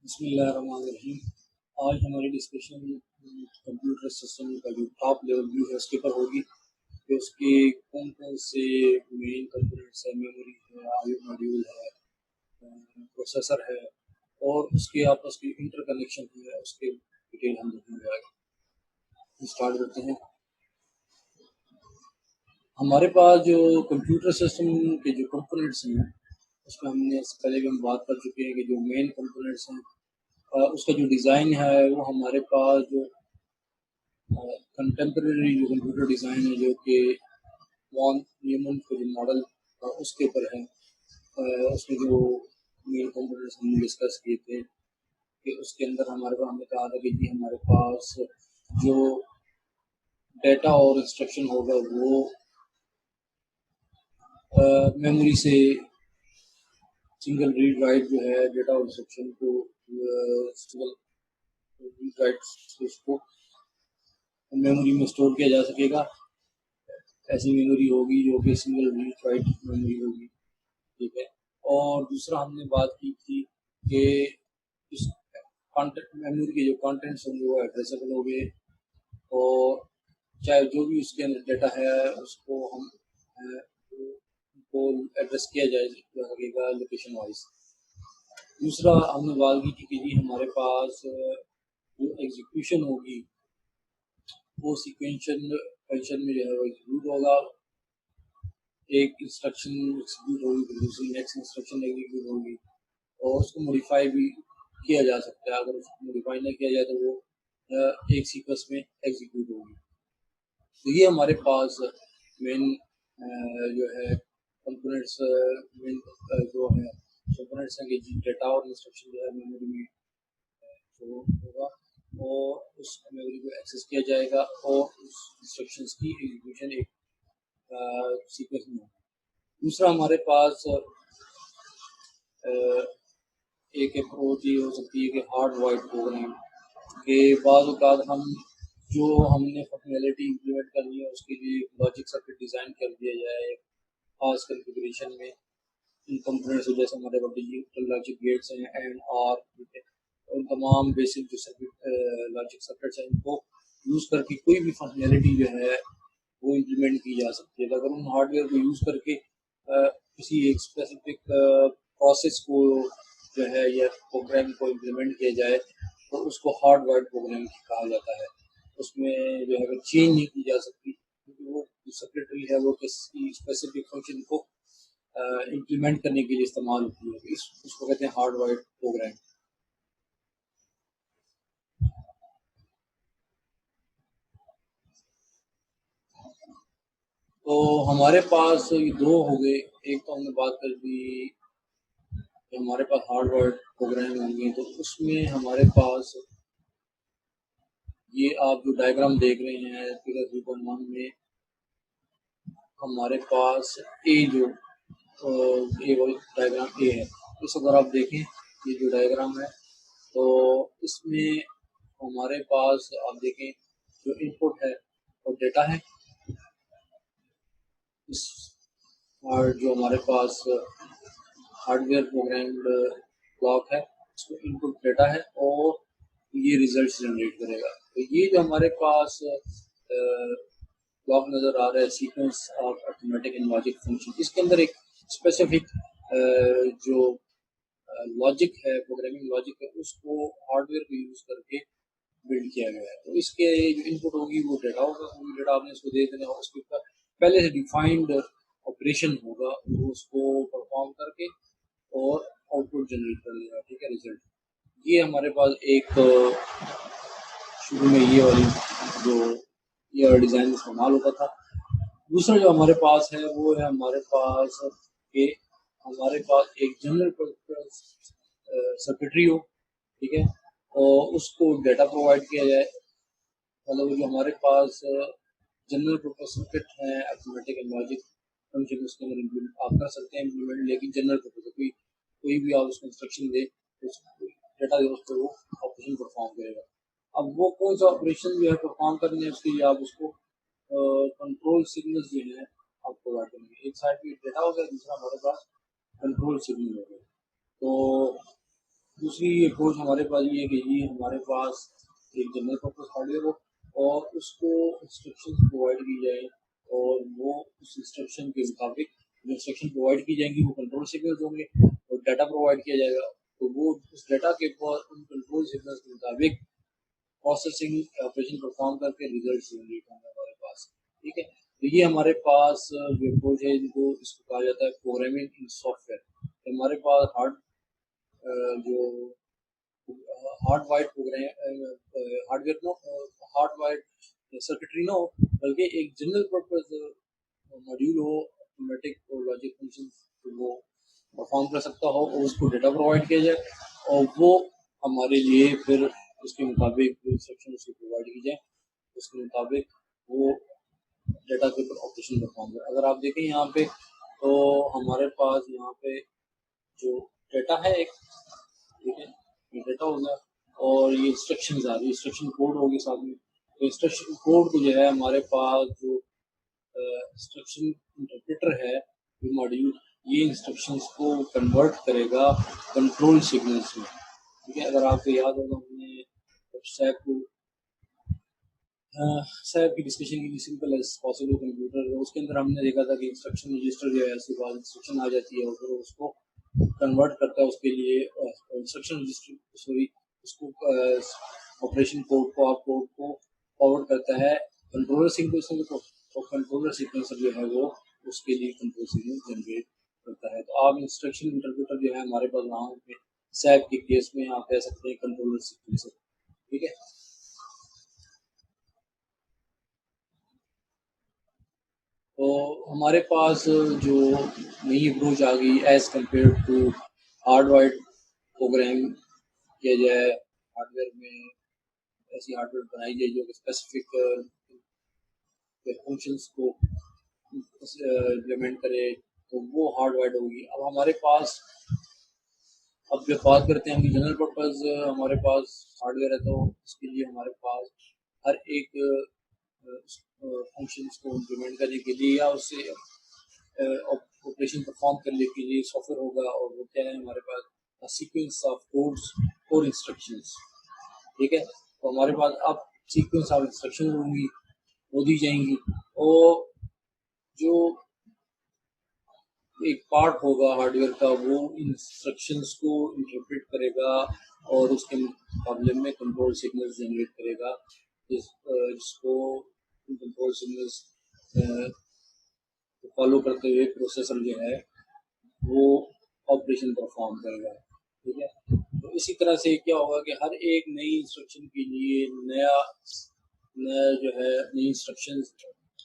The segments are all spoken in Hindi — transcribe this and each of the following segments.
बिस्मिल्लाहिर्रहमानिर्रहीम। आज हमारी डिस्कशन कंप्यूटर सिस्टम का जो टॉप लेवल व्यू है उसके ऊपर होगी कि उसके कौन कौन से मेन कंपोनेंट्स है, मेमोरी है, आईओ मॉड्यूल है, प्रोसेसर है और उसके आपस की इंटरकनेक्शन है, उसके डिटेल हम देखेंगे आगे। स्टार्ट करते हैं। हमारे पास जो कंप्यूटर सिस्टम के जो कंपोनेंट्स हैं उसमें हमने इससे पहले भी हम बात कर चुके हैं कि जो मेन कंपोनेंट्स हैं उसका जो डिज़ाइन है वो हमारे पास जो कंटेम्प्रेरी जो कंप्यूटर डिज़ाइन है जो कि वॉन न्यूमन का जो मॉडल था उसके ऊपर है। उसमें जो मेन कंपोनेंट्स हमने डिस्कस किए थे कि उसके अंदर हमारे पास हमने कहा था कि जी हमारे पास जो डेटा और इंस्ट्रक्शन होगा वो मेमोरी से सिंगल रीड राइट जो है डेटा और इंस्ट्रक्शन को सिंगल रीड राइट उसको मेमोरी में स्टोर किया जा सकेगा। ऐसी मेमोरी होगी जो कि सिंगल रीड राइट मेमोरी होगी, ठीक है। और दूसरा हमने बात की थी कि इस कंटेंट मेमोरी के जो कंटेंट्स होंगे वो एड्रेसेबल होंगे और चाहे जो भी उसके अंदर डेटा है उसको हम उनको एड्रेस किया जा सकेगा लोकेशन वाइज। दूसरा हमने बात की थी कि जी हमारे पास जो एग्जीक्यूशन होगी वो सीक्वेंशियल फंक्शन में जो है वो एग्जीक्यूट होगा। एक इंस्ट्रक्शन एग्जीक्यूट होगी फिर दूसरी नेक्स्ट इंस्ट्रक्शन एग्जीक्यूट होगी और उसको मॉडिफाई भी किया जा सकता है। अगर उसको मॉडिफाई नहीं किया जाए तो वो एक सीक्वेंस में एग्जीक्यूट होगी। तो ये हमारे पास मेन जो है कंपोनेंट्स मेन जो है कंपोनेंट्स हैं कि डेटा और इंस्ट्रक्शन जो है मेमोरी में जो होगा और उस मेमोरी को एक्सेस किया जाएगा और उस इंस्ट्रक्शंस की एग्जीक्यूशन एक सीक्वेंस में होगा। दूसरा हमारे पास एक अप्रोच ये हो सकती है कि हार्ड वाइड प्रोग्राम के बाद हम जो हमने फंक्शनैलिटी इम्प्लीमेंट करनी है उसके लिए लॉजिक सर्किट डिज़ाइन कर दिया जाए खास कॉन्फ़िगरेशन में। इन कंपोनेंट्स जैसे हमारे पास डिजिटल लॉजिक गेट्स हैं एंड आर, ठीक है, और तमाम बेसिक जो सर्किट लॉजिक सर्किट्स हैं इनको यूज़ करके कोई भी फंक्शनैलिटी जो है वो इम्प्लीमेंट की जा सकती है। अगर उन हार्डवेयर को यूज़ करके किसी एक स्पेसिफिक प्रोसेस को जो है या प्रोग्राम को इम्प्लीमेंट किया जाए तो उसको हार्ड वाइड प्रोग्राम कहा जाता है। उसमें जो है वो चेंज नहीं की जा सकती क्योंकि वो सेक्रेटरी है वो किसी स्पेसिफिक फंक्शन को इम्प्लीमेंट करने के लिए इस्तेमाल होती है। इसको कहते हैं हार्ड वाइड प्रोग्राम। तो हमारे पास ये दो हो गए। एक तो हमने बात कर दी कि हमारे पास हार्ड वर्ड प्रोग्राम होंगे तो उसमें हमारे पास ये आप जो डायग्राम देख रहे हैं फिगर 3.1 में हमारे पास ए जो ए डायग्राम ए है। इस अगर आप देखें ये जो डायग्राम है तो इसमें हमारे पास आप देखें जो इनपुट है और डेटा है। इस और जो हमारे पास हार्डवेयर प्रोग्राम्ड ब्लॉक है इसमें इनपुट डेटा है और ये रिजल्ट जनरेट करेगा। तो ये जो हमारे पास ब्लॉक नज़र आ रहा है sequence of arithmetic and logic function, इसके अंदर एक स्पेसिफिक जो लॉजिक है प्रोग्रामिंग लॉजिक है उसको हार्डवेयर को यूज़ करके बिल्ड किया गया है। तो इसके जो इनपुट होगी वो डेटा होगा, वो डेटा आपने इसको दे देना और उसके ऊपर पहले से डिफाइंड ऑपरेशन होगा वो उसको परफॉर्म करके और आउटपुट जनरेट कर देगा, ठीक है, रिजल्ट। ये हमारे पास एक शुरू में ये वाली जो ये वाला डिज़ाइन इस्तेमाल होता था। दूसरा जो हमारे पास है वो है हमारे पास कि हमारे पास एक जनरल पर्पस सर्किटरी हो, ठीक है, और उसको डेटा प्रोवाइड किया जाए। मतलब जो हमारे पास जनरल पर्पस सर्किट है अरिथमेटिक एंड लॉजिक फंक्शन उसके अंदर इम्प्लीमेंट आप कर सकते हैं इम्प्लीमेंट, लेकिन जनरल पर्पस कोई कोई भी आप उसको इंस्ट्रक्शन दे तो डेटा जो उसको वो ऑपरेशन परफॉर्म करेगा। अब वो कौन सा ऑपरेशन जो है परफॉर्म करने है उसके लिए आप उसको कंट्रोल सिग्नल्स जो है आप प्रोवाइड करेंगे। एक साइड पे डेटा हो गया, दूसरा हमारे पास कंट्रोल सिग्नल हो गया। तो दूसरी अप्रोच हमारे पास ये है कि जी हमारे पास एक जनरल पर्पस हार्डवेयर हो और उसको इंस्ट्रक्शन प्रोवाइड की जाए और वो उस इंस्ट्रक्शन के मुताबिक जो इंस्ट्रक्शन प्रोवाइड की जाएंगी वो कंट्रोल सिग्नल्स होंगे और डाटा प्रोवाइड किया जाएगा, तो वो उस डाटा के ऊपर उन कंट्रोल सिग्नल्स के मुताबिक प्रोसेसिंग ऑपरेशन परफॉर्म करके रिजल्ट जनरेट होंगे हमारे पास। ठीक है, तो ये हमारे पास जो अप्रोच है जिनको इसको कहा जाता है प्रोग्रामिंग इन सॉफ्टवेयर। हमारे पास जो hardwired program hardware no hardwired circuitry ना हो, बल्कि एक जनरल पर्पस मॉड्यूल हो ऑटोमेटिक और लॉजिक फंक्शन वो परफॉर्म कर सकता हो और उसको डेटा प्रोवाइड किया जाए और वो हमारे लिए फिर उसके मुताबिक जो इंस्ट्रक्शन उसको प्रोवाइड की जाए उसके मुताबिक वो डेटा के ऊपर ऑपरेशन परफॉर्म करे। अगर आप देखें यहाँ पे तो हमारे पास यहाँ पे जो डेटा है एक, ठीक है, ये डेटा हो गया और ये इंस्ट्रक्शंस आ रही है, इंस्ट्रक्शन कोड होगी साथ में। तो इंस्ट्रक्शन कोड को जो है हमारे पास जो इंस्ट्रक्शन इंटरप्रेटर है ये मॉड्यूल, ये इंस्ट्रक्शंस को कन्वर्ट करेगा कंट्रोल सिग्नल्स में। ठीक है, अगर आपको याद होगा हमने सैप को सैप की डिस्कशन की सिंपल एज पॉसिबल कंप्यूटर, उसके अंदर हमने देखा था कि इंस्ट्रक्शन रजिस्टर जो है उसके बाद इंस्ट्रक्शन आ जाती है और फिर उसको कन्वर्ट करता है उसके लिए इंस्ट्रक्शन रजिस्टर सॉरी उसको ऑपरेशन कोड को आप कोड को फॉरवर्ड करता है कंट्रोलर सीक्वेंसर को और कंट्रोलर सीक्वेंसर जो है वो उसके लिए कंट्रोल सिग्नल जनरेट करता है। तो आप इंस्ट्रक्शन इंटरप्रेटर जो है हमारे पास वहाँ पे सैप के केस में आप कह सकते हैं कंट्रोलर सीक्वेंसर। ठीक है, तो हमारे पास जो नई अप्रोच आ गई as compare to hardwired program किया जाए हार्डवेयर में, ऐसी हार्डवेयर बनाई जाए जो स्पेसिफिक फंक्शंस को इम्प्लीमेंट करे, तो वो हार्ड वाइड होगी। अब हमारे पास अब जब बात करते हैं कि जनरल पर्पज हमारे पास हार्डवेयर है तो इसके लिए हमारे पास हर एक फंक्शंस को इम्प्लीमेंट करने के लिए या उससे ऑपरेशन परफॉर्म करने के लिए सॉफ्टवेयर होगा और वो क्या है हमारे पास सीक्वेंस ऑफ कोड्स और इंस्ट्रक्शंस। ठीक है, तो हमारे पास अब सीक्वेंस ऑफ इंस्ट्रक्शन होंगी वो दी जाएंगी और जो एक पार्ट होगा हार्डवेयर का वो इंस्ट्रक्शंस को इंटरप्रेट करेगा और उसके मुकाबले में कंट्रोल सिग्नल्स जनरेट करेगा जिसको कंट्रोल सिग्नल्स फॉलो करते हुए प्रोसेसर जो है वो ऑपरेशन परफॉर्म करेगा। ठीक है, तो इसी तरह से क्या होगा कि हर एक नई इंस्ट्रक्शन के लिए नया नया जो है नई इंस्ट्रक्शंस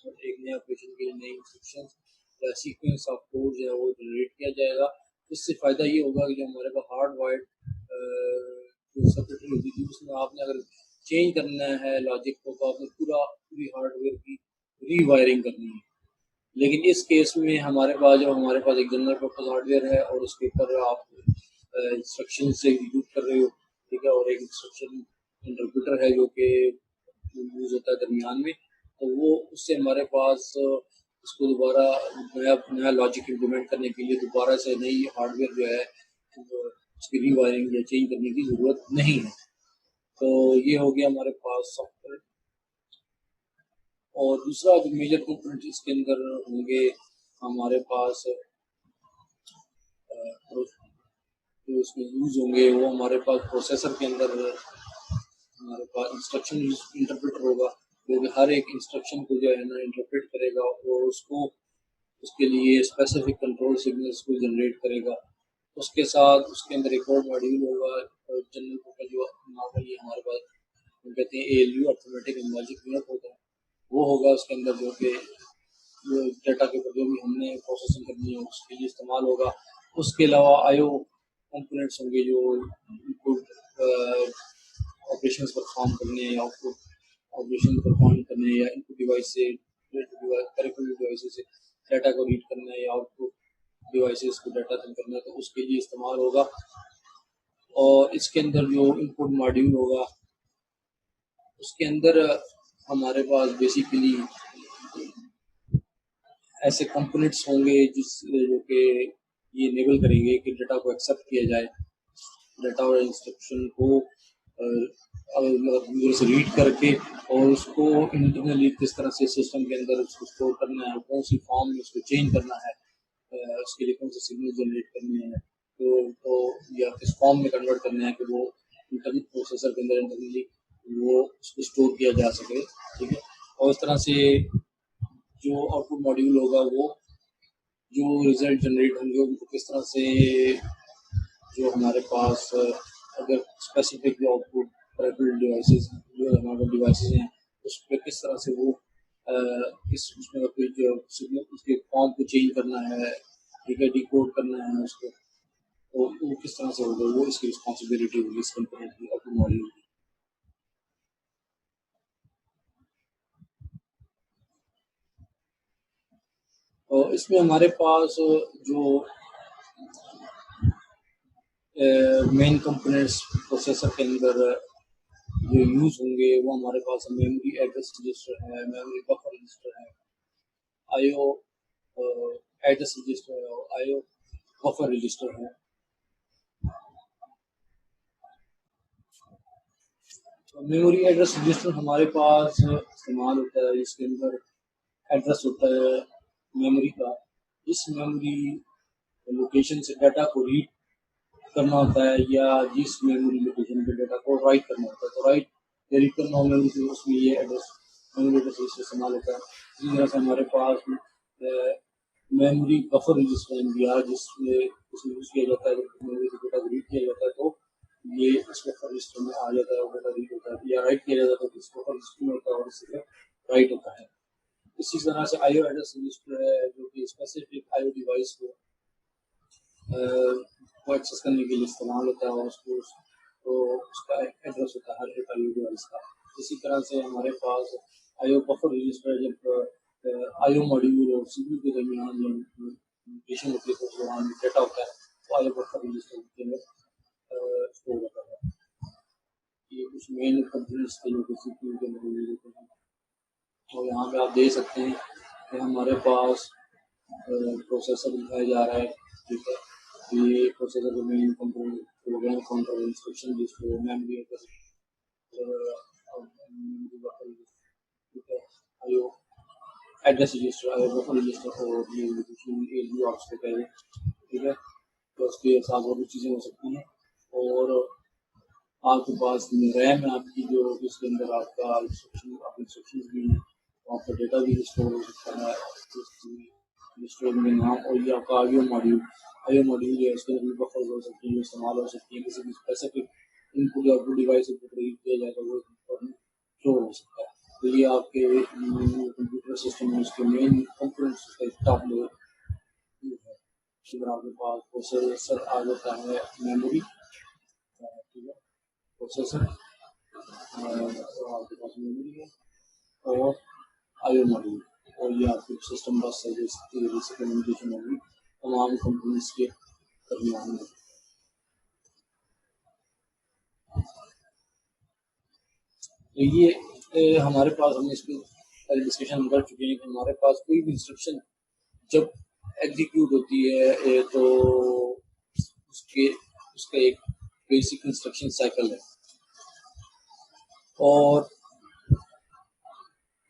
और एक नया ऑपरेशन के लिए नई इंस्ट्रक्शंस या सीक्वेंस ऑफ कोड जो है वो जनरेट किया जाएगा। इससे फ़ायदा ये होगा कि जो हमारे पास हार्ड वाइड जो सर्किटरी होती थी उसमें आपने अगर चेंज करना है लॉजिक को तो आपने पूरी हार्डवेयर की रीवायरिंग करनी है। लेकिन इस केस में हमारे पास एक जनरल पर्पज हार्डवेयर है और उसके ऊपर आप इंस्ट्रक्शन से एग्जीक्यूट कर रहे हो। ठीक है, और एक इंस्ट्रक्शन इंटरप्रेटर है जो कि यूज होता है दरमियान में, तो वो उससे हमारे पास उसको दोबारा नया नया लॉजिक इम्प्लीमेंट करने के लिए दोबारा से नई हार्डवेयर जो है उसकी रीवायरिंग या चेंज करने की ज़रूरत नहीं है। तो ये हो गया हमारे पास सॉफ्टवेयर। और दूसरा जो मेजर कंपोनेंट इसके अंदर होंगे हमारे पास जो इसमें यूज होंगे वो हमारे पास प्रोसेसर के अंदर हमारे पास इंस्ट्रक्शन इंटरप्रेटर होगा जो कि हर एक इंस्ट्रक्शन को जो है ना इंटरप्रेट करेगा और उसको उसके लिए स्पेसिफिक कंट्रोल सिग्नल्स को जनरेट करेगा। उसके साथ उसके अंदर एक और मॉड्यूल होगा जनरल पर्पस जो नॉर्मली हमारे पास हम कहते हैं ALU arithmetic and logic unit होता है, वो होगा उसके अंदर जो कि जो डाटा के ऊपर जो भी हमने प्रोसेसिंग करनी है उसके लिए इस्तेमाल होगा। उसके अलावा IO कंपोनेंट्स होंगे जो इनपुट ऑपरेशंस परफॉर्म करने या आउटपुट ऑपरेशन परफॉर्म करने या इनपुट डिवाइस से पेरिफेरल डिवाइस से डाटा को रीड करना है या आउटपुट डिवाइसेस को डाटा सेंड करना है तो उसके लिए इस्तेमाल होगा। और इसके अंदर जो इनपुट मॉड्यूल होगा उसके अंदर हमारे पास बेसिकली ऐसे कंपोनेंट्स होंगे जिस जो कि ये इनेबल करेंगे कि डाटा को एक्सेप्ट किया जाए डाटा और इंस्ट्रक्शन को यूजर से रीड करके और उसको इंटरनली किस तरह से सिस्टम के अंदर उसको स्टोर करना है, कौन सी फॉर्म में उसको चेंज करना है, उसके लिए कौन से सिग्नल जनरेट करने हैं, तो या किस फॉर्म में कन्वर्ट करना है कि वो इंटरनल प्रोसेसर के अंदर इंटरनली वो उसको स्टोर किया जा सके। ठीक है, और इस तरह से जो आउटपुट मॉड्यूल होगा वो जो रिजल्ट जनरेट होंगे उनको किस तरह से जो हमारे पास अगर स्पेसिफिक जो आउटपुट पेरिफेरल डिवाइसेस जो हमारे डिवाइसेस हैं उस पर किस तरह से वो किस उसमें कोई जो सिग्नल उसके फॉर्म को चेंज करना है, ठीक है, डिकोड करना है उसको, तो वो किस तरह से होगा, वो इसकी रिस्पॉन्सिबिलिटी होगी इस कंपोनेंट की, आउटपुट मॉड्यूल की। और इसमें हमारे पास जो मेन कंपोनेंट्स प्रोसेसर के अंदर जो यूज होंगे वो हमारे पास मेमोरी एड्रेस रजिस्टर है, मेमोरी बफर रजिस्टर है, आईओ एड्रेस रजिस्टर है और आईओ बफर रजिस्टर है। तो मेमोरी एड्रेस रजिस्टर हमारे पास इस्तेमाल होता है, इसके अंदर एड्रेस होता है मेमोरी का, जिस मेमोरी लोकेशन से डाटा को रीड करना होता है या जिस मेमोरी लोकेशन पे डाटा को राइट करना होता है, तो राइट या रीड करना हो मेमोरी से उसमें ये एड्रेस मेमोरी एड्रेस रजिस्टर इस्तेमाल होता है। इसी तरह से हमारे पास मेमोरी बफर रजिस्टर दिया जिसमें उसमें यूज़ किया जाता है, जब मेमोरी से डाटा रीड किया जाता है तो ये इस बफर रजिस्टर में आ जाता है और डाटा रीड होता है, या राइट किया जाता है तो इस बफर रजिस्टर में होता है और इससे राइट होता है। इसी तरह से आईओ एड्रेस रजिस्टर है जो कि स्पेसिफिक आईओ डिवाइस को एक्सेस करने के लिए इस्तेमाल होता है और उसको तो उसका एड्रेस होता है हर एक आईओ डिवाइस का। इसी तरह से हमारे पास आईओ बफर रजिस्टर, जब आईओ मॉड्यूल और सीपीयू के दरमियान जो कम्युनिकेशन होती है तो उस दौरान डेटा होता है तो आईओ बफर रजिस्टर के अंदर स्टोर होता है। ये कुछ मेन कंपोनेंट्स थे जो कि सीपीयू के अंदर यूज होते हैं। और यहाँ पे आप देख सकते हैं कि हमारे पास प्रोसेसर दिखाया जा रहा है, ठीक है, ये प्रोसेसर का main component program counter, instruction list, memory address, memory buffer, ठीक है, IO address register, IO buffer register और ये एलयू आपको पहले, ठीक है, तो उसके साथ और भी चीज़ें हो सकती हैं। और आपके पास रैम है आपकी जो इसके अंदर आपका इंस्ट्रक्शन भी हैं, आपका डेटा भी स्टोर हो सकता है स्टोर में नाम, और ये आपका आईओ मॉड्यूल जो है उसके अंदर भी बफर हो सकती है, इस्तेमाल हो सकती है, किसी भी स्पेसिफिक इनपुट या आउटपुट डिवाइस इनपुट रीड किया जाए तो वो स्टोर हो सकता है। तो ये आपके कंप्यूटर सिस्टम में उसके मेन कंपोनेंट्स का टॉप लेवल है। फिर आपके पास प्रोसेसर आ जाता है, मेमोरी, ठीक है, प्रोसेसर और आपके पास मेमोरी है और आईओ मॉड्यूल, और ये आपके सिस्टम बस है जिससे कम्युनिकेशन होगी तमाम कंपनीज के दरमियान में। तो ये हमारे पास हम इस पर डिस्कशन कर चुके हैं कि हमारे पास कोई भी इंस्ट्रक्शन जब एग्जीक्यूट होती है तो उसके उसका एक बेसिक इंस्ट्रक्शन साइकिल है और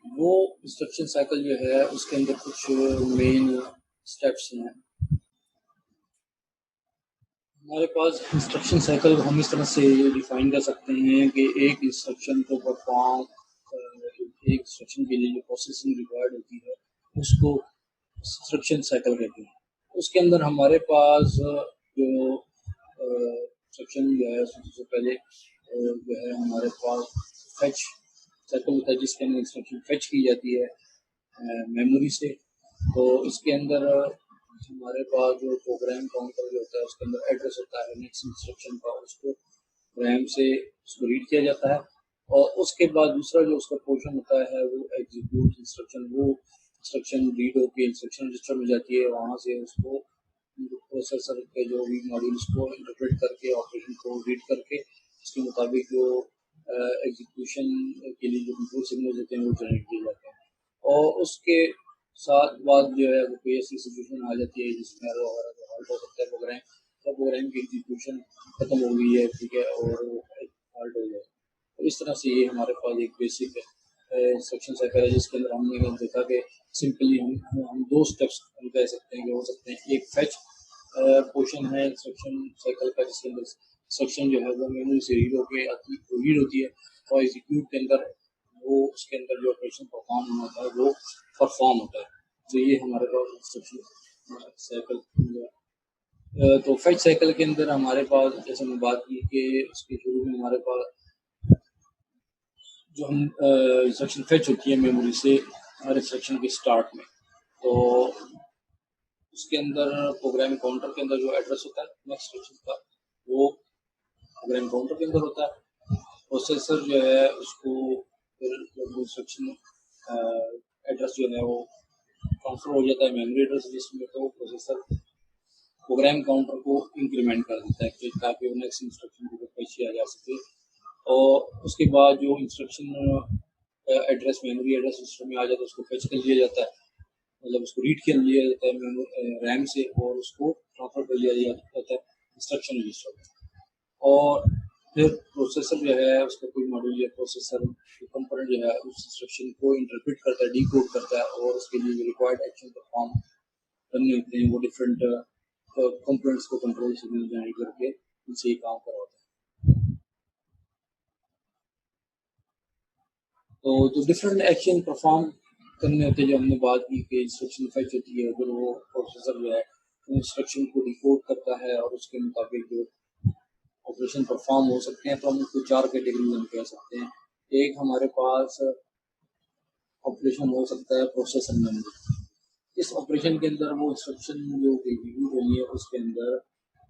वो इंस्ट्रक्शन साइकिल जो है उसके अंदर कुछ मेन स्टेप्स हैं। हमारे पास इंस्ट्रक्शन साइकिल हम इस तरह से डिफाइन कर सकते हैं कि एक इंस्ट्रक्शन को परफॉर्म एक इंस्ट्रक्शन के लिए जो प्रोसेसिंग रिक्वायर्ड होती है उसको इंस्ट्रक्शन साइकिल कहते हैं। उसके अंदर हमारे पास जो इंस्ट्रक्शन जो है सबसे पहले जो है हमारे पास फेच साइकिल होता है जिसके अंदर इंस्ट्रक्शन फेच की जाती है मेमोरी से। तो इसके अंदर हमारे पास जो प्रोग्राम काउंटर जो होता है उसके अंदर एड्रेस होता है नेक्स्ट इंस्ट्रक्शन का, उसको रैम से उसको रीड किया जाता है और उसके बाद दूसरा जो उसका पोर्शन होता है वो एग्जीक्यूट इंस्ट्रक्शन, वो इंस्ट्रक्शन रीड होकर इंस्ट्रक्शन रजिस्टर में जाती है, वहाँ से उसको प्रोसेसर के जो भी मॉड्यूल उसको इंटरप्रेट करके ऑपरेशन को रीड करके उसके मुताबिक जो एग्जीक्यूशन के लिए जो कंट्रोल सिग्नल होते हैं वो जनरेट किए जाते हैं। और उसके साथ बाद जो है वो कोई ऐसी सिचुएशन आ जाती है जिसमें एरर वगैरह जो हॉल्ट हो सकता है प्रोग्राम, प्रोग्राम की एग्जीक्यूशन खत्म हो गई है, ठीक है, और हार्ड हो गया। तो इस तरह से ये हमारे पास एक बेसिक इंस्ट्रक्शन साइकिल है, जिसके अंदर हमने देखा कि सिंपली हम दो स्टेप्स हम कह सकते हैं कि हो सकते हैं। एक फेच पोर्शन है इंस्ट्रक्शन साइकिल का, जिसके अंदर इंस्ट्रक्शन जो है वो मेमोरी से रीड होती है, और एग्जीक्यूट के अंदर वो उसके अंदर जो ऑपरेशन परफॉर्म होता है वो परफॉर्म होता है। तो ये हमारे पास इंस्ट्रक्शन साइकिल। तो फेच साइकिल के अंदर हमारे पास, जैसे हमने बात की कि उसके शुरू में हमारे पास जो हम इंस्ट्रक्शन फेच होती है मेमोरी से हर इंस्ट्रक्शन के स्टार्ट में, तो उसके अंदर प्रोग्राम काउंटर के अंदर जो एड्रेस होता है नेक्स्ट इंस्ट्रक्शन का, वो प्रोग्राम काउंटर के अंदर होता है। प्रोसेसर जो है उसको फिर जब इंस्ट्रक्शन एड्रेस जो है वो ट्रांसफर हो जाता है मेमोरी एड्रेस लिस्ट में, तो प्रोसेसर प्रोग्राम काउंटर को इंक्रीमेंट कर देता है ताकि वो नेक्स्ट इंस्ट्रक्शन को फेच किया जा सके। और उसके बाद जो instruction address memory address system में आ जाता है उसको फेच कर लिया जाता है, मतलब उसको रीड कर लिया जाता है रैम से, और उसको ट्रांसफर कर लिया जाता है इंस्ट्रक्शन रजिस्टर में। और फिर प्रोसेसर जो है उसका कोई मॉड्यूल या प्रोसेसर कंपोनेंट जो है उस इंस्ट्रक्शन को इंटरप्रेट करता है, डिकोड करता है, और उसके लिए रिक्वायर्ड एक्शन परफॉर्म करने होते हैं। वो डिफरेंट कंपोनेंट्स को कंट्रोल सिग्नल जनरेट करके उनसे ये काम करवाता है। तो जो डिफरेंट एक्शन परफॉर्म करने होते हैं, जो हमने बात की कि इंस्ट्रक्शन फेच होती है, अगर वो प्रोसेसर जो है इंस्ट्रक्शन को डिकोड करता है और उसके मुताबिक जो ऑपरेशन परफॉर्म हो सकते हैं, तो हम उसको चार कैटेगरी में कह सकते हैं। एक हमारे पास ऑपरेशन हो सकता है प्रोसेसर मेमोरी। इस ऑपरेशन के अंदर वो इंस्ट्रक्शन जो एग्जीक्यूट होगी है उसके अंदर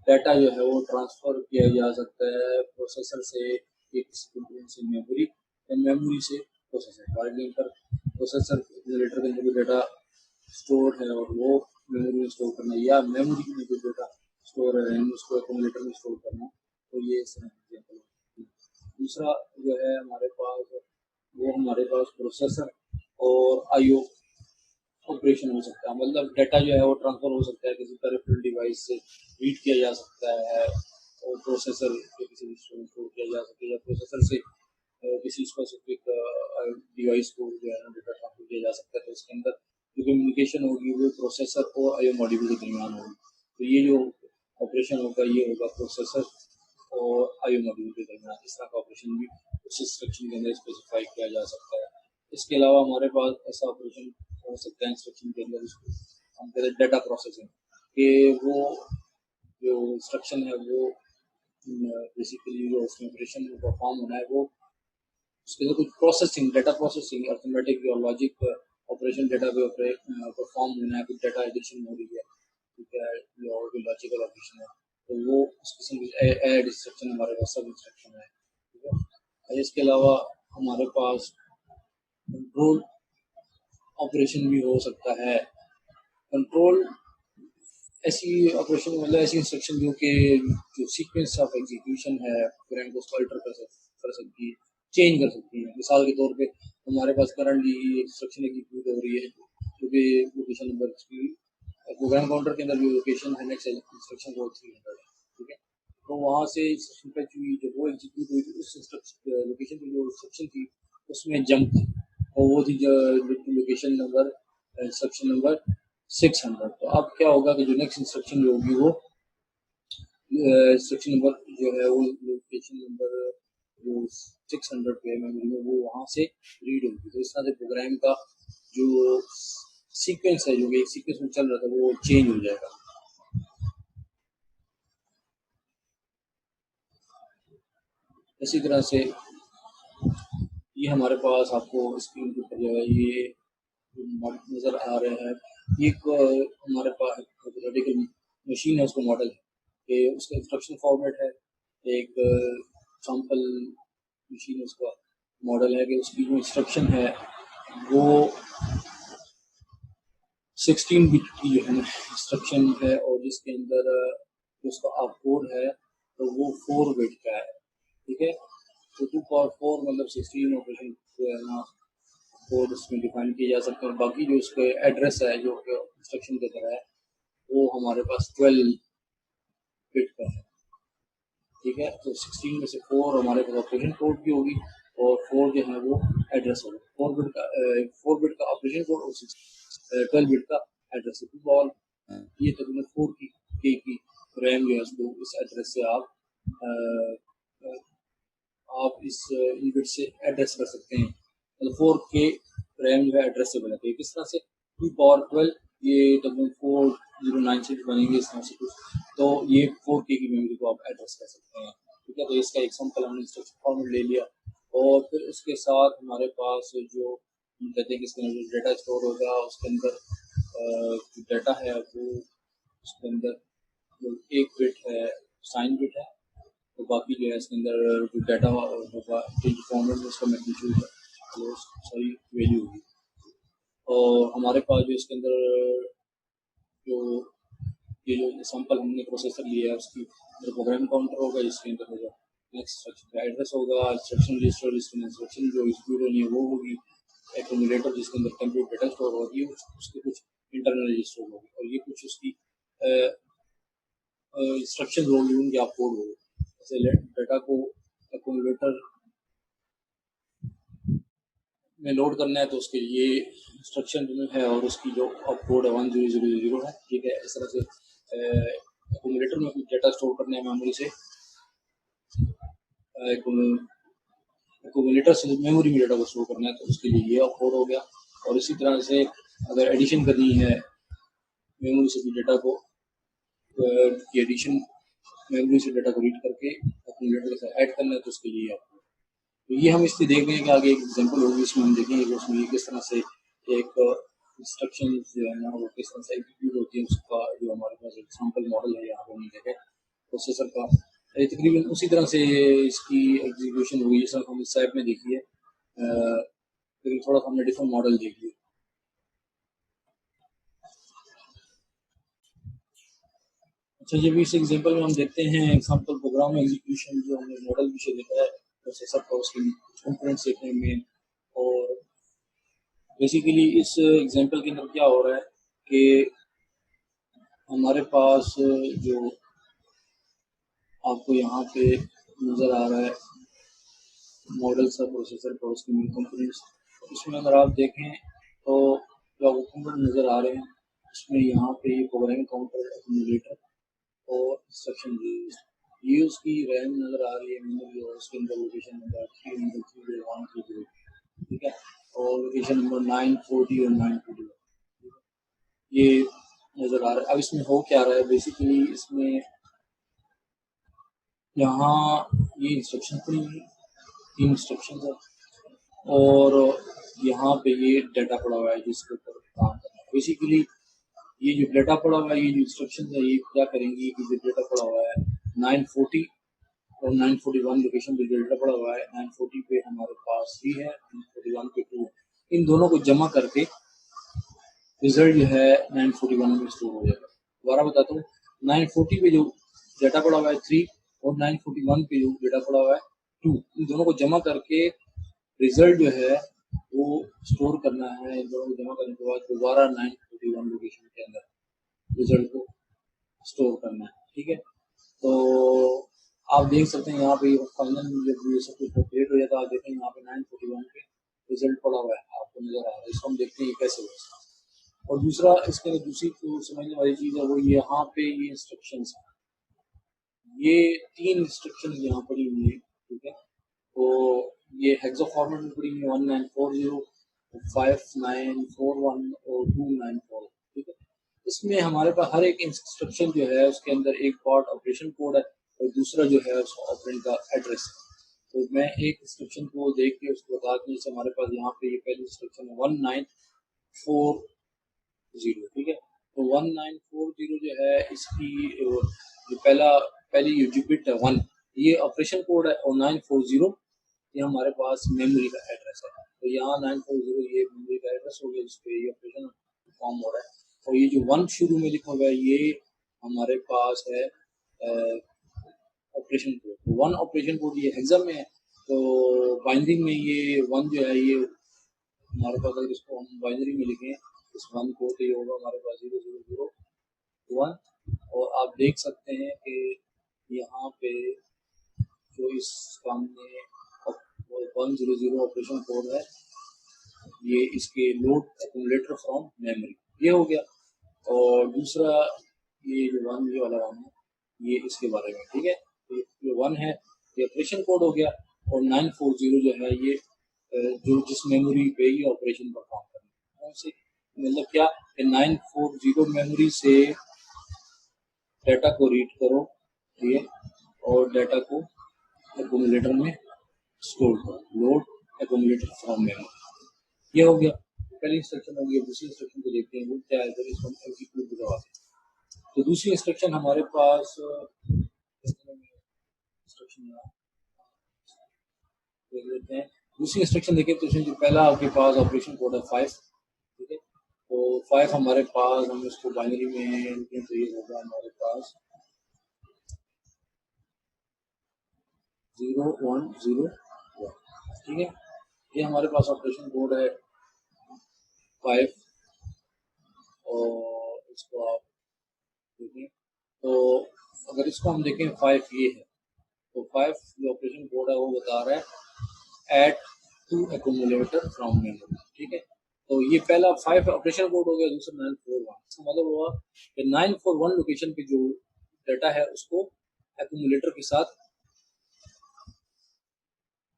डाटा जो है वो ट्रांसफर किया जा सकता है प्रोसेसर से एक मेमोरी, या मेमोरी से प्रोसेसर। पर प्रोसेसर एक्यूमुलेटर के अंदर जो डाटा स्टोर है और वो मेमोरी में स्टोर करना, या मेमोरी में जो डाटा स्टोर है उसको एक्यूमुलेटर में स्टोर करना। तो ये एग्जाम्पल है। दूसरा जो है हमारे पास, वो हमारे पास प्रोसेसर और आईओ ऑपरेशन हो सकता है, मतलब डाटा जो है वो ट्रांसफर हो सकता है, किसी पेरिफेरल डिवाइस से रीड किया जा सकता है और प्रोसेसर के किसी सिस्टम में स्टोर किया जा सकता है, या प्रोसेसर से किसी स्पेसिफिक डिवाइस को जो है डाटा ट्रांसफर किया जा सकता है। तो इसके अंदर जो कम्युनिकेशन होगी वो प्रोसेसर और आईओ मॉड्यूल के दरमियान होगी। तो ये जो ऑपरेशन होगा ये होगा प्रोसेसर और आईओ मॉड्यूल के दरमियान। इस तरह का ऑपरेशन भी उस इंस्ट्रक्शन के अंदर स्पेसिफाई किया जा सकता है। इसके अलावा हमारे पास ऐसा ऑपरेशन हो सकता है इंस्ट्रक्शन के अंदर, इसको हम कहते हैं डाटा प्रोसेसिंग, कि वो जो इंस्ट्रक्शन है वो बेसिकली जो उसमें ऑपरेशन परफॉर्म होना है वो उसके अंदर कुछ प्रोसेसिंग, डाटा प्रोसेसिंग, अर्थमेटिक और लॉजिक ऑपरेशन डाटा पे परफॉर्म होना है, कुछ डाटा एडिशन हो रही है, ठीक है, और कोई लॉजिकल ऑपरेशन है, तो वो उस किस्म की ऐड इंस्ट्रक्शन हमारे पास सब इंस्ट्रक्शन है, ठीक है। इसके अलावा हमारे पास कंट्रोल ऑपरेशन भी हो सकता है। कंट्रोल ऐसी ऑपरेशन, मतलब ऐसी इंस्ट्रक्शन जो कि जो सीक्वेंस ऑफ एग्जीक्यूशन है प्रोग्राम को उसको अल्टर कर सकती है, चेंज कर सकती है। मिसाल के तौर पे हमारे पास करंटली इंस्ट्रक्शन एग्जीक्यूट हो रही है जो कि लोकेशन नंबर 3, प्रोग्राम काउंटर के अंदर जो लोकेशन है नेक्स्ट इंस्ट्रक्शन को 300 है, ठीक है। तो वहाँ से इंस्ट्रक्शन फेच हुई, जब वो एग्जीक्यूट हुई तो उस इंस्ट्रक्शन लोकेशन की जो इंस्ट्रक्शन थी उसमें जंप थी, और वो थी लोकेशन नंबर इंस्ट्रक्शन नंबर 600। तो अब क्या होगा कि जो नेक्स्ट इंस्ट्रक्शन जो होगी वो इंस्ट्रक्शन नंबर जो है वो लोकेशन नंबर जो 600 पे मेमोरी में वो वहाँ से रीड होगी। तो इस तरह से प्रोग्राम का जो सीक्वेंस है, जो कि एक सीक्वेंस में चल रहा था, वो चेंज हो जाएगा। इसी तरह से ये हमारे पास आपको स्क्रीन के ऊपर जो है ये नज़र आ रहे हैं, ये हमारे पास हाइपोथेटिकल मशीन है, उसका मॉडल है कि उसका इंस्ट्रक्शन फॉर्मेट है। एक सैम्पल मशीन है, उसका मॉडल है कि उसकी जो इंस्ट्रक्शन है वो 16 बिट की जो है इंस्ट्रक्शन है, और जिसके अंदर उसका आप कोड है तो वो 4 बिट का है, ठीक है। तो 2 पावर 4 मतलब 16 ऑपरेशन जो है ना कोड उसमें डिफाइन किए जा सकते हैं। बाकी जो उसके एड्रेस है जो इंस्ट्रक्शन के तरह है वो हमारे पास 12 बिट का है, ठीक है। तो 16 में से 4 हमारे पास ऑपरेशन कोड की होगी और 4 जो है वो एड्रेस होगा। 4 बिट का ऑपरेशन कोड और 12 बिट का एड्रेस है। बॉल ये तकरीबन 4 की रैम जो है उसको इस एड्रेस से आप इस बिट से एड्रेस कर सकते हैं। मतलब 4 के रैम जो है एड्रेस से बनाते हैं। किस तरह से 2 पावर 12 ये तकरीबन 4096 बनेंगे इस तरह से कुछ। तो ये 4K की मेमोरी को आप एड्रेस कर सकते हैं, ठीक है। तो इसका एग्जांपल हमने इंस्ट्रक्शन फॉर्मेट ले लिया और फिर उसके साथ हमारे पास जो हम कहते हैं कि इसके अंदर जो डेटा स्टोर होगा उसके अंदर जो डाटा है वो उसके अंदर जो एक बिट है साइन बिट है, तो बाकी जो है इसके अंदर जो डाटा होगा जो फॉर्मेट में उसका मैग्नीट्यूड है वो सारी वैल्यू होगी। और हमारे पास जो इसके अंदर जो ये जो एग्जांपल हमने प्रोसेसर लिया है उसकी प्रोग्राम काउंटर होगा, इसके अंदर होगा नेक्स्ट इंस्ट्रक्शन का एड्रेस होगा, इंस्ट्रक्शन रजिस्टर जिसके अंदर इंस्ट्रक्शन जो एग्जीक्यूट होनी है वो होगी, एक्यूमुलेटर जिसके अंदर कंप्यूटर डेटा स्टोर होगी, उसके कुछ इंटरनल रजिस्टर होगी और ये कुछ उसकी इंस्ट्रक्शन होगी, उनके आप कोड होगी। जैसे डाटा को एक्यूमुलेटर में लोड करना है तो उसके लिए इंस्ट्रक्शन है और उसकी जो कोड है 1000 है, ठीक है। इस तरह से एक्यूमुलेटर में कुछ डेटा स्टोर करना है मेमोरी से, एक्यूमुलेटर से मेमोरी में डेटा को स्टोर करना है तो उसके लिए ये कोड हो गया। और इसी तरह से अगर एडिशन करनी है मेमोरी से भी डेटा को एडिशन मेमोरी से डेटा को रीड करके एक्यूमुलेटर के साथ ऐड करना है तो उसके लिए आपको तो ये हम इसलिए देख रहे हैं कि आगे एक एग्जांपल होगी उसमें हम देखेंगे कि उसमें किस तरह से एक इंस्ट्रक्शन जो है ना वो किस तरह से एग्जीक्यूट होती है, उसका जो हमारे पास एग्जांपल मॉडल है यहाँ पर हमने देखा प्रोसेसर का तकरीबन उसी तरह से इसकी एग्जीक्यूशन हुई जैसा हम इस ऐप में देखी है, लेकिन थोड़ा सा हमने डिफरेंट मॉडल देख लिया। अच्छा, ये भी इस एग्जांपल में हम देखते हैं एग्जांपल प्रोग्राम एग्जीक्यूशन जो हमने मॉडल पीछे देखा है प्रोसेसर का, उसके कंपोनेंट्स देखने में। और बेसिकली इस एग्जांपल के अंदर क्या हो रहा है कि हमारे पास जो आपको यहाँ पे नज़र आ रहा है मॉडल सा प्रोसेसर का उसके मेन कंपोनेंट्स, इसमें अगर आप देखें तो जो आपको कंपोनेंट नज़र आ रहे हैं उसमें यहाँ पे प्रोग्राम काउंटर, एक्यूमुलेटर और इंस्ट्रक्शन ये उसकी रैम नज़र आ रही है मेमोरी और उसके अंदर लोकेशन नंबर 3 ठीक है, और लोकेशन नंबर 940 और 940 ये नज़र आ रहा है। अब इसमें हो क्या रहा है बेसिकली इसमें यहाँ ये इंस्ट्रक्शन पड़ी हुई 3 इंस्ट्रक्शन है और यहाँ पे ये डाटा पड़ा हुआ है जिसके ऊपर काम करना है। बेसिकली ये जो डाटा पड़ा हुआ है ये जो इंस्ट्रक्शन है ये क्या करेंगी कि जो डाटा पड़ा हुआ है 940 और 941 लोकेशन पे डाटा पड़ा हुआ है, 940 पे हमारे पास 3 है, 941 पे 2 है, इन दोनों को जमा करके रिजल्ट जो है 941 में स्टोर हो जाएगा। दोबारा बताता हूँ, 940 पे जो डाटा पड़ा हुआ है 3 और 941 पे जो डाटा पड़ा हुआ है 2, इन दोनों को जमा करके रिजल्ट जो है वो स्टोर करना है। इन दोनों को जमा करने के बाद दोबारा 941 लोकेशन के अंदर रिजल्ट को स्टोर करना है, ठीक है। तो आप देख सकते हैं यहाँ पे फाइनल जब ये सब कुछ कंप्लीट हो जाता है आप देखें यहाँ पे 941 पे रिजल्ट पड़ा हुआ है आपको नजर आ रहा है। इसको हम देखते हैं कैसे होगा। और दूसरा इसके अंदर दूसरी समझने वाली चीज़ है वो यहाँ पे ये इंस्ट्रक्शंस हैं, ये 3 इंस्ट्रक्शंस यहाँ पड़ी हुई है, ठीक है। तो ये हेक्सा फॉर्मेट में पड़ी हुई है 1940, 5941 और 294, ठीक है। इसमें हमारे पास हर एक इंस्ट्रक्शन जो है उसके अंदर एक पार्ट ऑपरेशन कोड है और दूसरा जो है उसका ऑपरेंड का एड्रेस है। तो मैं एक इंस्ट्रक्शन को देख के उसको बता दूँ, जैसे हमारे पास यहाँ पे ये पहली इंस्ट्रक्शन है 1940, ठीक है। तो 1940 जो है इसकी जो पहली जो बिट है 1 ये ऑपरेशन कोड है और 940 ये हमारे पास मेमोरी का एड्रेस है। तो यहाँ 940 ये मेमोरी का एड्रेस हो गया जिसपे ये ऑपरेशन परफॉर्म हो रहा है। और ये जो 1 शुरू में लिखा हुआ है ये हमारे पास है ऑपरेशन कोड। 1 ऑपरेशन कोड ये हेक्सा में है, तो बाइनरी में ये 1 जो है ये हमारे पास अगर इसको हम बाइनरी में लिखें इस 1 को तो ये होगा हमारे पास 0001 और आप देख सकते हैं कि यहाँ पे जो इस सामने 100 ऑपरेशन कोड है, ये इसके लोड एक्यूमुलेटर फ्रॉम मेमोरी, ये हो गया। और दूसरा ये जो ये वाला वन है, ये इसके बारे में, ठीक है। तो ये वन है, ये ऑपरेशन कोड हो गया। और 940 जो है ये जो जिस मेमोरी पे ये ऑपरेशन परफॉर्म करना है, कौन सी, मतलब क्या, 940 मेमोरी से डाटा को रीड करो, ठीक है, और डाटा को एक्यूमुलेटर में स्टोर करो, लोड एक्यूमुलेटर फ्रॉम मेमोरी, ये हो गया। पहली इंस्ट्रक्शन हो गई। दूसरी इंस्ट्रक्शन को देखते हैं वो क्या है, अगर इसको हम एग्जीक्यूट करवाते हैं। तो दूसरी इंस्ट्रक्शन हमारे पास इंस्ट्रक्शन देख लेते हैं। दूसरी इंस्ट्रक्शन देखें तो इसमें जो पहला आपके पास ऑपरेशन कोड है 5, ठीक है। तो 5 हमारे पास, हम इसको बाइनरी में लिखें तो ये होगा हमारे पास 0 1 0 1, ठीक है। ये हमारे पास ऑपरेशन कोड है 5। और इसको आप देखें तो अगर इसको हम देखें 5 ये है, तो 5 जो ऑपरेशन कोड है वो बता रहा है add to accumulator from memory, ठीक है। तो ये पहला 5 ऑपरेशन कोड हो गया। दूसरा 941, इसका मतलब हुआ कि 941 लोकेशन पे जो डाटा है उसको एक्यूमुलेटर के साथ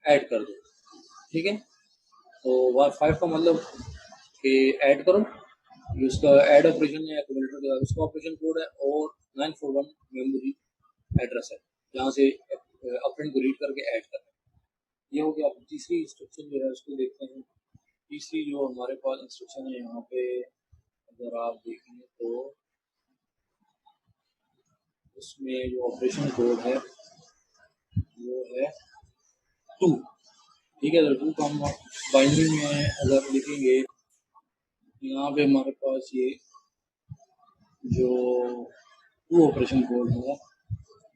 ऐड कर दो, ठीक है। तो 5 का मतलब कि ऐड करो, ये उसका ऐड ऑपरेशन है एक्यूमुलेटर के साथ, उसका ऑपरेशन कोड है। और 941 मेमोरी एड्रेस है जहाँ से ऑपरेंड को रीड करके ऐड करना है, ये हो गया। तीसरी इंस्ट्रक्शन जो है उसको देखते हैं। तीसरी जो हमारे पास इंस्ट्रक्शन है यहाँ पे, अगर आप देखें तो उसमें जो ऑपरेशन कोड है वो है 2, ठीक है। तो 2 का हम बाइनरी में अगर लिखेंगे, यहाँ पे हमारे पास ये जो 2 ऑपरेशन कोड है,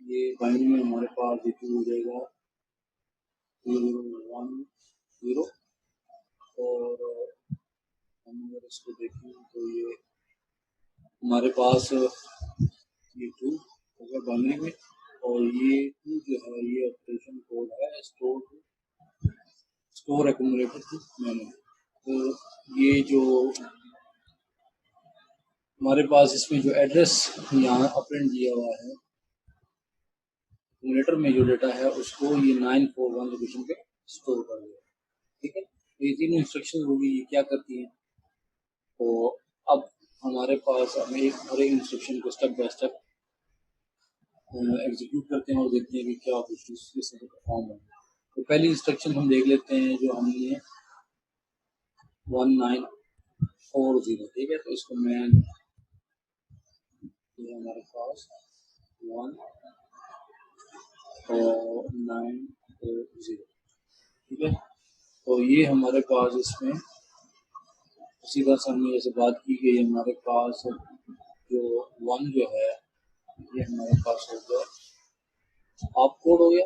ये बाइनरी में हमारे पास ये 2 हो जाएगा 0 1 0। और हम अगर इसको देखें तो ये हमारे पास ये 2 हो गया बाइनरी में। और ये 2 जो है ये ऑपरेशन कोड है स्टोर एक्यूमुलेटर टू मेमोरी। तो ये जो हमारे पास इसमें जो एड्रेस यहाँ ऑपरेंड दिया हुआ है एक्यूमुलेटर में, जो डेटा है उसको ये 941 लोकेशन पे स्टोर कर दिया, ठीक है। तो ये तीनों इंस्ट्रक्शन होगी, ये क्या करती हैं। तो अब हमारे पास हमें हर एक इंस्ट्रक्शन को स्टेप बाय स्टेप एग्जीक्यूट करते हैं और देखते हैं कि क्या कुछ इससे परफॉर्म हो। तो पहली इंस्ट्रक्शन हम देख लेते हैं जो हमने 1940, ठीक है। तो इसको मैं, ये हमारे पास 1940, ठीक है। तो ये हमारे पास इसमें उसी का हमने जैसे बात की कि हमारे पास जो 1 जो है ये हमारे पास हो गया आप कोड हो गया।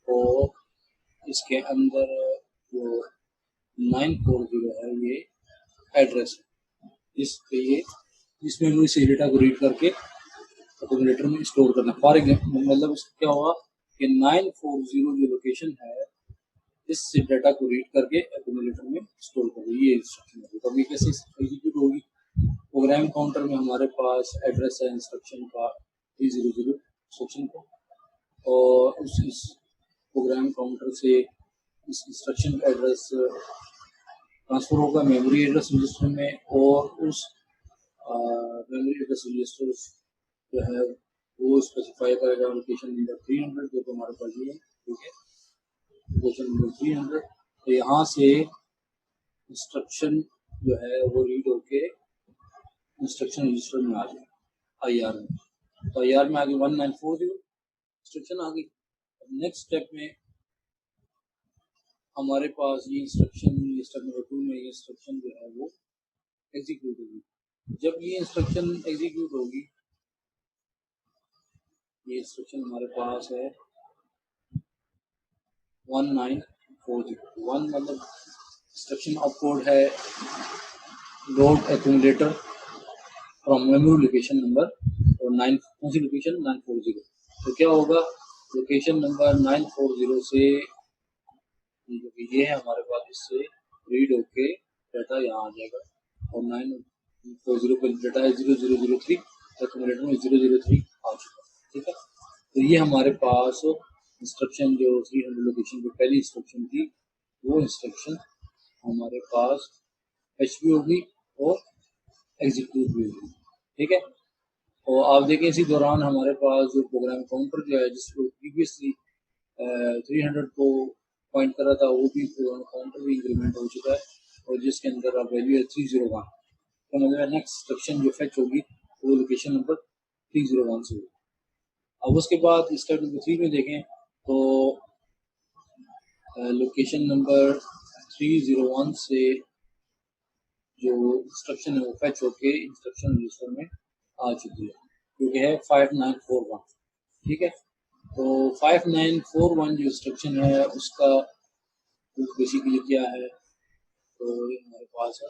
और इसके अंदर जो 940 है ये एड्रेस है, इस पे ये इस मेमोरी से डेटा को रीड करके एक्यूमुलेटर में स्टोर करना। फॉर एग्जाम्पल मतलब इसका क्या होगा कि 940 जो लोकेशन है इस डाटा को रीड करके एक्यूमुलेटर में स्टोर कर दो, ये इंस्ट्रक्शन होगी। तो अभी कैसे एग्जीक्यूट होगी, प्रोग्राम काउंटर में हमारे पास एड्रेस है इंस्ट्रक्शन का 300 इंस्ट्रक्शन को, और उस प्रोग्राम काउंटर से इस इंस्ट्रक्शन का एड्रेस ट्रांसफर होगा मेमोरी एड्रेस रजिस्टर में। और उस मेमोरी एड्रेस रजिस्टर जो है वो स्पेसिफाई करेगा लोकेशन नंबर 300, जो तो हमारे पास ये है, ठीक है, लोकेशन नंबर 300। तो यहाँ से इंस्ट्रक्शन जो है वो रीड होके इंस्ट्रक्शन रजिस्टर में आ जाए IR में। तो IR में आ गई 1940 इंस्ट्रक्शन आ गई। नेक्स्ट स्टेप में हमारे पास ये इंस्ट्रक्शन स्टेप नंबर 2 में ये इंस्ट्रक्शन जो है वो एग्जीक्यूट होगी। जब ये इंस्ट्रक्शन एग्जीक्यूट होगी, ये इंस्ट्रक्शन हमारे पास है 1940। 1 मतलब इंस्ट्रक्शन ऑफ कोड है load accumulator from memory location number और 9, कौन सी लोकेशन 940। तो क्या होगा, लोकेशन नंबर 940 से ये है हमारे पास, इससे रीड होके डाटा यहाँ आ जाएगा और 940 पर डाटा है 0003, एक्यूमुलेटर में 003 आ चुका है। ठीक है, तो ये हमारे पास इंस्ट्रक्शन जो 300 लोकेशन की पहली इंस्ट्रक्शन थी, वो इंस्ट्रक्शन हमारे पास फैच भी होगी और एग्जीक्यूट भी होगी। ठीक है, और आप देखें इसी दौरान हमारे पास जो प्रोग्राम काउंटर जो है, जिसको प्रीवियसली 300 को पॉइंट करा था, वो भी प्रोग्राम काउंटर भी इंक्रीमेंट हो चुका है और जिसके अंदर अब वैल्यू है 301। तो मतलब नेक्स्ट इंस्ट्रक्शन जो फैच होगी वो लोकेशन नंबर 301 से होगी। अब उसके बाद स्टेप नंबर 3 में देखें तो लोकेशन नंबर 301 से जो इंस्ट्रक्शन है वो फैच होके इंस्ट्रक्शन रजिस्टर में आ चुकी है, क्योंकि है 5941। ठीक है, तो 5941 जो इंस्ट्रक्शन है उसका बेसिकली क्या है, तो ये हमारे पास है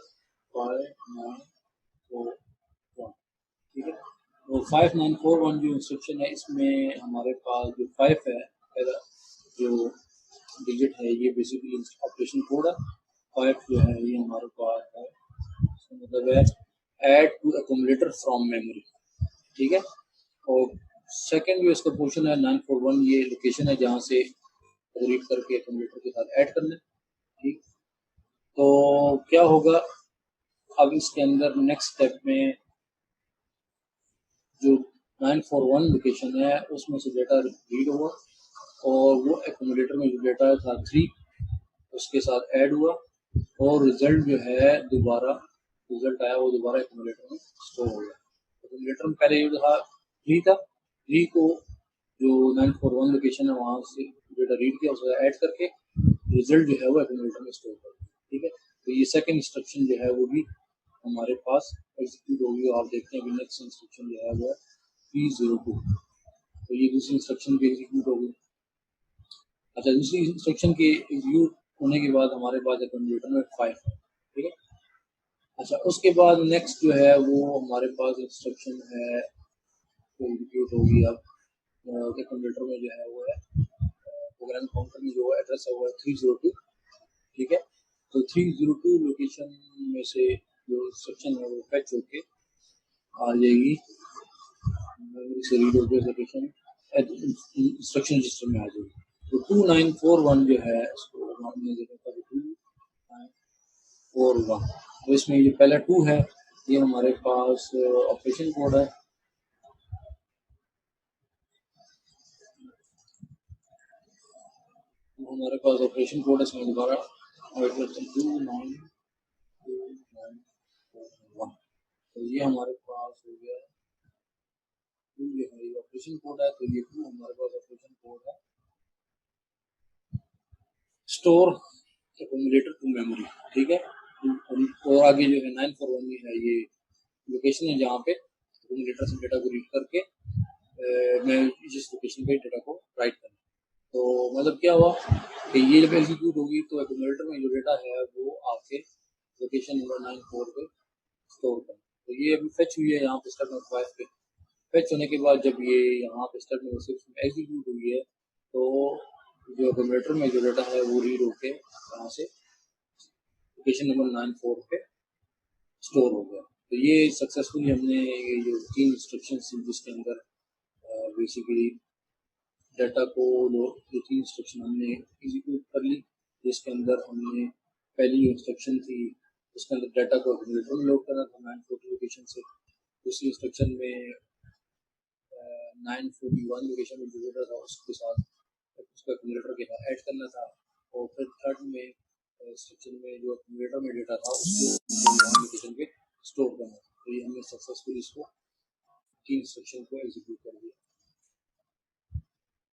5941। ठीक है, तो 5941 जो इंस्ट्रक्शन है, इसमें हमारे पास जो 5 है, पहला जो डिजिट है, ये बेसिकली ऑपरेशन कोड है। 5 जो है ये हमारे पास है, मतलब है add to accumulator from memory. ठीक है, और सेकंड जो इसका पोर्शन है 941, ये लोकेशन है जहाँ से रीड करके एक्यूमुलेटर के साथ ऐड करना है। ठीक, तो क्या होगा अब इसके अंदर नेक्स्ट स्टेप में जो 941 लोकेशन है उसमें से डेटा रीड हुआ और वो एक्यूमुलेटर में जो डेटा था 3 उसके साथ ऐड हुआ और रिजल्ट जो है दोबारा रिजल्ट आया, वो दोबारा एक्यूमुलेटर में स्टोर हो गया। एक्यूमुलेटर में पहले ये था 3 था, 3 को जो 941 लोकेशन है वहाँ से डेटा रीड किया, उसको ऐड करके रिजल्ट जो है वो एक्यूमुलेटर में स्टोर कर दिया। ठीक है, तो ये सेकंड इंस्ट्रक्शन जो है वो भी हमारे पास एग्जीक्यूट होगी। आप देखते हैं कि नेक्स्ट इंस्ट्रक्शन जो है वो P02, तो ये दूसरी इंस्ट्रक्शन भी एग्जीक्यूट होगी। अच्छा, दूसरी इंस्ट्रक्शन के एग्जीक्यूट होने के बाद हमारे पास एक्यूमुलेटर में 5 है। ठीक है, अच्छा उसके बाद नेक्स्ट जो है वो हमारे पास इंस्ट्रक्शन है तो एग्जीक्यूट होगी। अब कंप्यूटर में जो है वो है प्रोग्राम काउंटर में जो एड्रेस है वो है 302। ठीक है, तो 302 लोकेशन में से जो इंस्ट्रक्शन है वो फैच होके आ जाएगी मेमोरी से रीड होकर लोकेशन इंस्ट्रक्शन रजिस्टर में आ जाएगी। तो 2941 जो है इसको हमने देखा था 2941, तो इसमें ये पहला 2 है, ये हमारे पास ऑपरेशन कोड है। हमारे पास ऑपरेशन कोड है, इसमें दोबारा 2921, तो ये हमारे पास हो गया 2, ये हमारी ऑपरेशन कोड है, तो ये 2 हमारे पास ऑपरेशन कोड है स्टोर एक्यूमुलेटर टू मेमोरी। ठीक है, और आगे जो है 941 है, ये लोकेशन है जहाँ पे एक्यूमुलेटर से डेटा को रीड करके मैं जिस लोकेशन पे डेटा को राइट करना। तो मतलब क्या हुआ कि ये जब एग्जीक्यूट होगी तो एक्यूमुलेटर में जो डेटा है वो आके लोकेशन नंबर 94 पे स्टोर कर। तो ये अभी फेच हुई है यहाँ पे स्टेप नंबर 5 पे। फेच होने के बाद जब ये यहाँ पे स्टेप नंबर 6 में एग्जीक्यूट हुई है तो जो एक्यूमुलेटर में जो डेटा है वो रीड होके यहाँ से लोकेशन नंबर 94 पे स्टोर हो गया। तो ये सक्सेसफुली हमने ये जो 3 इंस्ट्रक्शन थी जिसके अंदर बेसिकली डाटा को जो 3 इंस्ट्रक्शन हमने एग्जीक्यूट कर ली, जिसके अंदर हमने पहली इंस्ट्रक्शन थी उसके अंदर डाटा को एक्यूमुलेटर में लोड करना था 940 लोकेशन से। दूसरी इंस्ट्रक्शन में 941 लोकेशन में जो डेटा था उसके साथ उसका एक्यूमुलेटर के साथ ऐड करना था, और फिर थर्ड में इंस्ट्रक्शन में जो एक्यूमुलेटर में डेटा था उसको लोकेशन पे स्टोर करना था। तो ये हमने सक्सेसफुली इसको 3 इंस्ट्रक्शन को एग्जीक्यूट